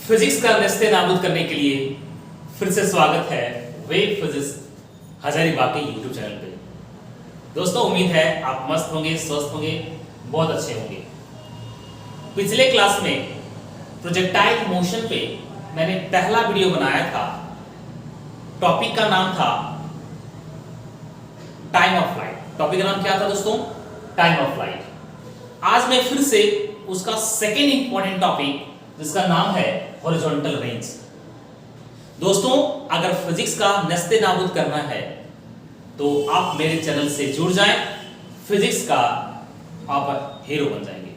Physics का रिश्ते नाबूद करने के लिए फिर से स्वागत है वेव फिजिक्स हजारीबाग के यूट्यूब चैनल पे। दोस्तों उम्मीद है आप मस्त होंगे, स्वस्थ होंगे, बहुत अच्छे होंगे। पिछले क्लास में प्रोजेक्टाइल मोशन पे मैंने पहला वीडियो बनाया था। टॉपिक का नाम था टाइम ऑफ फ्लाइट। टॉपिक का नाम क्या था दोस्तों? Time of flight. आज मैं फिर से उसका सेकेंड इंपॉर्टेंट टॉपिक जिसका नाम है हॉरिजॉन्टल रेंज। दोस्तों अगर फिजिक्स का नेस्ते नाबूद करना है तो आप मेरे चैनल से जुड़ जाएं, फिजिक्स का आप हीरो बन जाएंगे।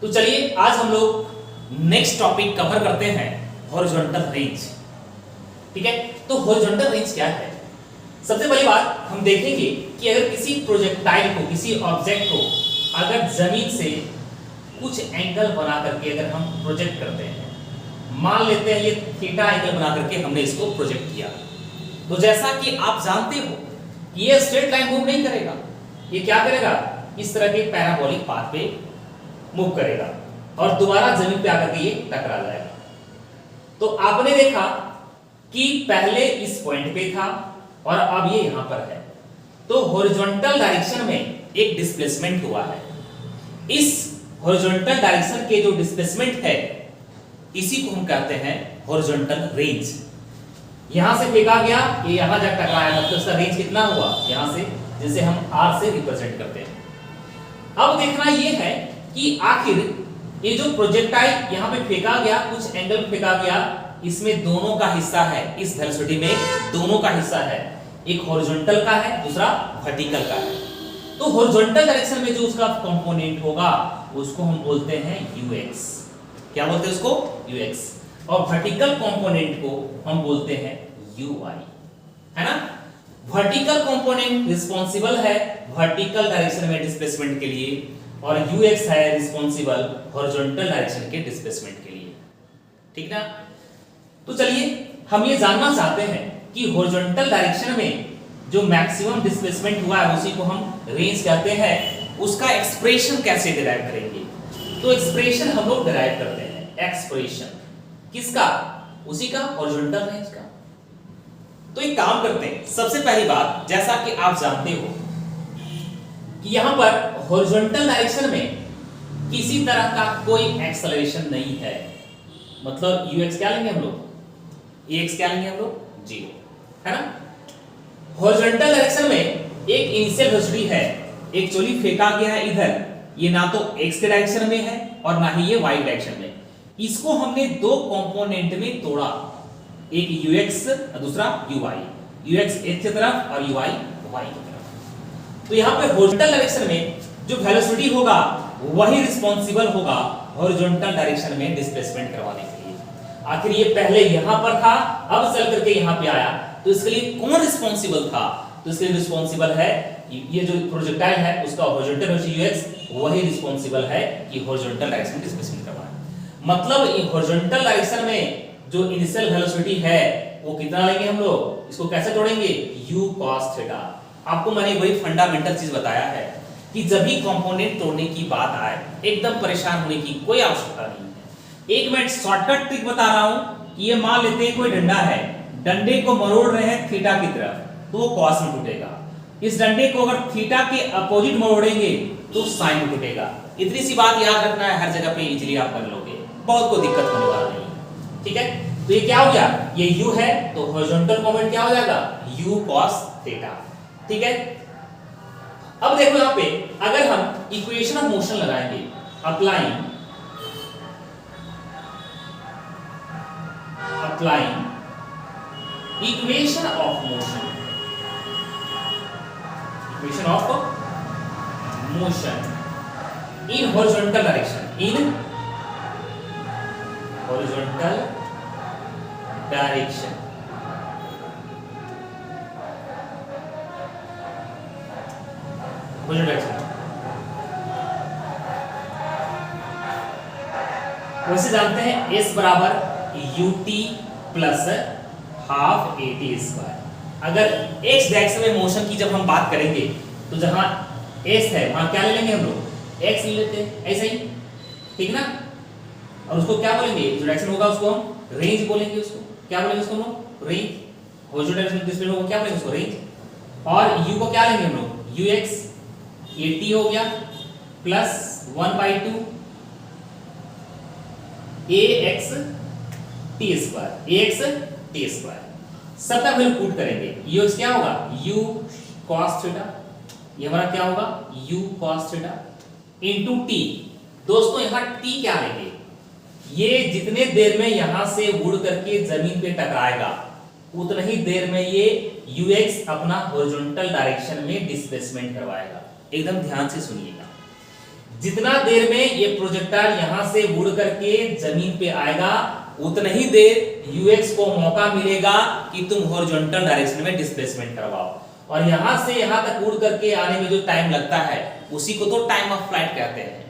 तो चलिए आज हम लोग नेक्स्ट टॉपिक कवर करते हैं हॉरिजॉन्टल रेंज। ठीक है, तो हॉरिजॉन्टल रेंज क्या है? सबसे पहली बात हम देखेंगे कि अगर किसी प्रोजेक्टाइल को, किसी ऑब्जेक्ट को अगर जमीन से कुछ एंगल बना करके अगर हम प्रोजेक्ट करते हैं, मान लेते हैं ये थीटा एंगल बना करके हमने इसको प्रोजेक्ट किया, तो जैसा कि आप जानते हो ये स्ट्रेट लाइन मूव नहीं करेगा। ये क्या करेगा? इस तरह के पैराबोलिक पाथ पे मूव करेगा और दोबारा जमीन पे आकर के ये टकरा जाएगा। तो आपने देखा कि पहले इस पॉइंट पे था और अब ये यहां पर है, तो हॉरिजॉन्टल डायरेक्शन में एक डिस्प्लेसमेंट हुआ है। इस हॉरिजॉन्टल डायरेक्शन के जो डिस्प्लेसमेंट है इसी को हम कहते हैं हॉरिजॉन्टल रेंज। यहां से फेंका गया, ये यहां जाकर टकराया, तो उसका रेंज कितना हुआ यहां से, जिसे हम r से रिप्रेजेंट करते हैं। अब देखना ये है कि आखिर ये जो प्रोजेक्टाइल यहां पे फेंका गया, कुछ एंगल पे फेंका गया, इसमें दोनों का हिस्सा है, इस वेलोसिटी में दोनों का हिस्सा है, एक हॉरिजॉन्टल का है, दूसरा वर्टिकल का है। तो हॉरिजॉन्टल डायरेक्शन में जो उसका कंपोनेंट होगा उसको हम बोलते हैं ux। क्या बोलते हैं उसको? ux। और वर्टिकल कंपोनेंट को हम बोलते हैं uy, है ना? वर्टिकल कंपोनेंट रिस्पांसिबल है वर्टिकल डायरेक्शन में डिस्प्लेसमेंट के लिए और ux है रिस्पांसिबल हॉरिजॉन्टल डायरेक्शन के डिस्प्लेसमेंट के लिए। ठीक ना? तो चलिए हम ये जानना चाहते हैं कि हॉरिजॉन्टल डायरेक्शन में जो मैक्सिमम डिस्प्लेसमेंट हुआ है उसी को हम रेंज कहते हैं। उसका एक्सप्रेशन कैसे डिराइव करेंगे? तो एक्सप्रेशन हम लोग डिराइव करते हैं। एक्सप्रेशन किसका? उसी का, हॉरिजॉन्टल रेंज का। तो एक काम करते हैं, सबसे पहली बात, जैसा कि आप जानते हो कि यहां पर हॉरिजॉन्टल डायरेक्शन में किसी तरह का कोई एक्सेलरेशन नहीं है, मतलब ux क्या लेंगे हम लोग? ax क्या लेंगे हम लोग? 0, है ना? हॉरिजॉन्टल डायरेक्शन में एक इनिशियल वेलोसिटी है, एक्चुअली फेंका गया है इधर, ये ना तो x के डायरेक्शन में है और ना ही ये y डायरेक्शन में। इसको हमने दो कंपोनेंट में तोड़ा, एक ux और दूसरा uy। ux x की तरफ और uy y की तरफ। तो यहां पे हॉरिजॉन्टल डायरेक्शन में जो वेलोसिटी होगा वही रिस्पांसिबल होगा हॉरिजॉन्टल डायरेक्शन में डिस्प्लेसमेंट करवाने के लिए। आखिर ये पहले यहां पर था, अब चल करके यहां पे आया, तो इसके लिए कौन रिस्पांसिबल था? तो इसके लिए रिस्पांसिबल है ये जो प्रोजेक्टाइल है उसका हॉरिजॉन्टल वेलोसिटी ux, वही रिस्पांसिबल है कि हॉरिजॉन्टल डायरेक्शन में डिस्प्लेसमेंट करवाए। मतलब ये हॉरिजॉन्टल डायरेक्शन में जो इनिशियल वेलोसिटी है वो कितना लेंगे हम लोग? इसको कैसे तोड़ेंगे? u cos theta. आपको मैंने वही फंडामेंटल चीज बताया है कि जब भी कंपोनेंट तोड़ने की बात आए एकदम परेशान होने की कोई आवश्यकता नहीं है। एक मिनट शॉर्टकट ट्रिक बता रहा हूं कि ये मान लेते हैं कोई डंडा है, डंडे को मरोड़ रहे हैं थीटा की तरफ तो वो cos में टूटेगा। इस डंडे को अगर थीटा के अपोजिट मरोड़ेंगे तो साइन में टूटेगा। इतनी सी बात याद रखना है, हर जगह पे इजीली आप कर लोगे, बहुत कोई दिक्कत होने वाला नहीं है। ठीक है, तो ये क्या हो गया? ये u है तो हॉरिजॉन्टल कंपोनेंट क्या हो जाएगा? u cos theta. ठीक है, अब देखो यहां पे अगर हम इक्वेशन ऑफ मोशन लगाएंगे, applying equation of motion, equation of motion in horizontal direction, in horizontal direction. वैसे जानते हैं s बराबर ut plus half at square. अगर x डायरेक्शन में मोशन की जब हम बात करेंगे तो जहां s है वहां क्या ले लेंगे हम लोग? x ले लेते हैं, ऐसा ही, ठीक ना? और उसको क्या बोलेंगे, जो डायरेक्शन होगा उसको हम रेंज बोलेंगे, उसको क्या बोलेंगे, उसको हम लोग रेंज। हॉरिजॉन्टल डायरेक्शन डिस्प्लेसमेंट होगा क्या बोलेंगे, उसको रेंज। और u को क्या लेंगे हम लोग, ux, ये t हो गया प्लस 1/2 ax t स्क्वायर, सबका वैल्यू पुट करेंगे। ux क्या होगा, u cos थीटा, ये हमारा क्या होगा u cos theta into t। दोस्तों यहां t क्या लेंगे, ये जितने देर में यहां से उड़ करके जमीन पे टकराएगा उतना ही देर में ये ux अपना हॉरिजॉन्टल डायरेक्शन में डिस्प्लेसमेंट करवाएगा। एकदम ध्यान से सुनिएगा, जितना देर में ये प्रोजेक्टाइल यहां से उड़ करके जमीन पे आएगा उतना ही देर ux को मौका मिलेगा कि तुम हॉरिजॉन्टल डायरेक्शन में डिस्प्लेसमेंट करवाओ। और यहां से यहां तक उड़ करके आने में जो टाइम लगता है उसी को तो टाइम ऑफ फ्लाइट कहते हैं।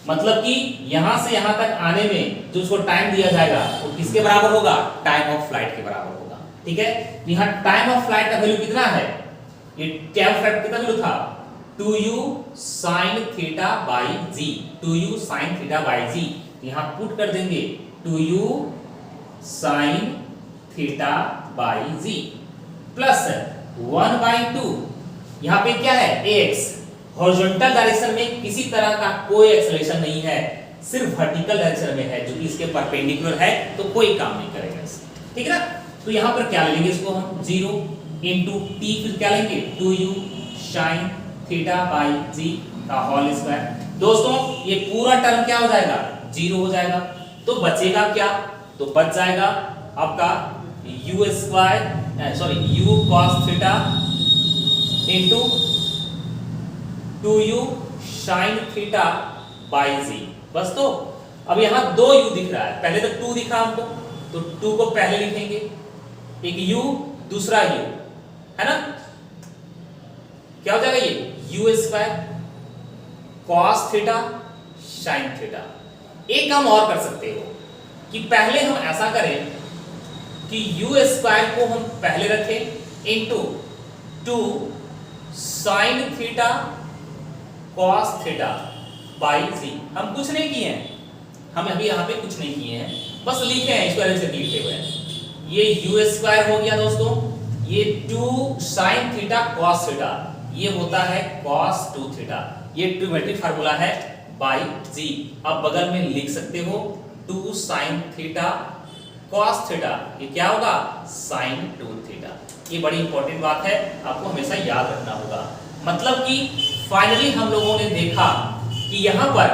मतलब कि यहां से यहां तक आने में जो उसको टाइम दिया जाएगा वो किसके बराबर होगा, टाइम ऑफ फ्लाइट के बराबर होगा। ठीक है, यहां टाइम ऑफ फ्लाइट का वैल्यू कितना है, ये टाइम ऑफ फ्लाइट कितना वैल्यू था, 2u sin theta by g, 2u sin theta by g। यहां पुट कर देंगे 2u sin theta by g plus 1/2, यहां पे क्या है ax। हॉरिजॉन्टल डायरेक्शन में किसी तरह का कोई एक्सेलरेशन नहीं है, सिर्फ वर्टिकल डायरेक्शन में है जो कि इसके परपेंडिकुलर है, तो कोई काम नहीं करेगा इससे। ठीक है ना, तो यहां पर क्या लेंगे इसको हम 0 इनटू t, फिर क्या लेंगे 2u sin theta by g का होल स्क्वायर। दोस्तों ये पूरा टर्म क्या हो जाएगा, 0 हो जाएगा। तो बचेगा क्या, तो बच जाएगा आपका u square sorry u cos theta into 2u sin theta by g। बस, तो अब यहां 2u दिख रहा है, पहले तो 2 दिखा हमको, तो 2 को पहले लिखेंगे, एक u दूसरा u है ना, क्या हो जाएगा ये u square cos theta sin theta. एक काम और कर सकते हो कि पहले हम ऐसा करें कि u स्क्वायर को हम पहले रखें into 2 sin theta cos theta by g। हम कुछ नहीं किए हैं, हम अभी यहाँ पे कुछ नहीं किए हैं, बस लिखे हैं, इसको ऐसे लिखे हुए हैं। ये u स्क्वायर हो गया दोस्तों, ये 2 sin थीटा cos थीटा, ये होता है cos 2 थीटा, ये ट्रिग्नोमेट्रिक फार्मूला है बाई g। अब बगल में लिख सकते हो 2 sin थीटा cos थीटा, ये क्या होगा sin 2 थीटा। ये बड़ी इंपॉर्टेंट बात है, आपको हमेशा याद रखना होगा। मतलब कि फाइनली हम लोगों ने देखा कि यहां पर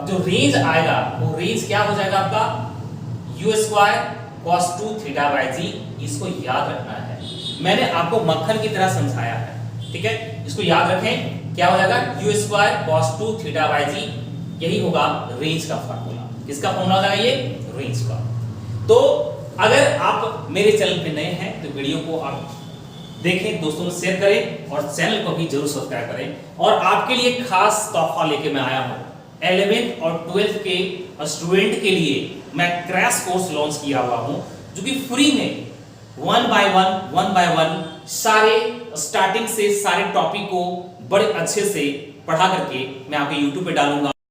जो रेंज आएगा वो रेंज क्या हो जाएगा आपका u square cos 2 theta by g। इसको याद रखना है, मैंने आपको मक्खन की तरह समझाया है। ठीक है, इसको याद रखें, क्या हो जाएगा u square cos 2 theta by g, यही होगा रेंज का फार्मूला। किसका फार्मूला हो जाएगा ये, रेंज का। तो अगर आप मेरे चैनल पे नए हैं तो वीडियो को आप देखें, दोस्तों में शेयर करें और चैनल को भी जरूर सब्सक्राइब करें। और आपके लिए खास तोहफा लेके मैं आया हूं, 11th और 12th के स्टूडेंट के लिए मैं क्रैश कोर्स लॉन्च किया हुआ हूं, जो कि फ्री में 1 बाय 1 सारे स्टार्टिंग से सारे टॉपिक को बड़े अच्छे से पढ़ा करके मैं आपके YouTube पे डालूंगा।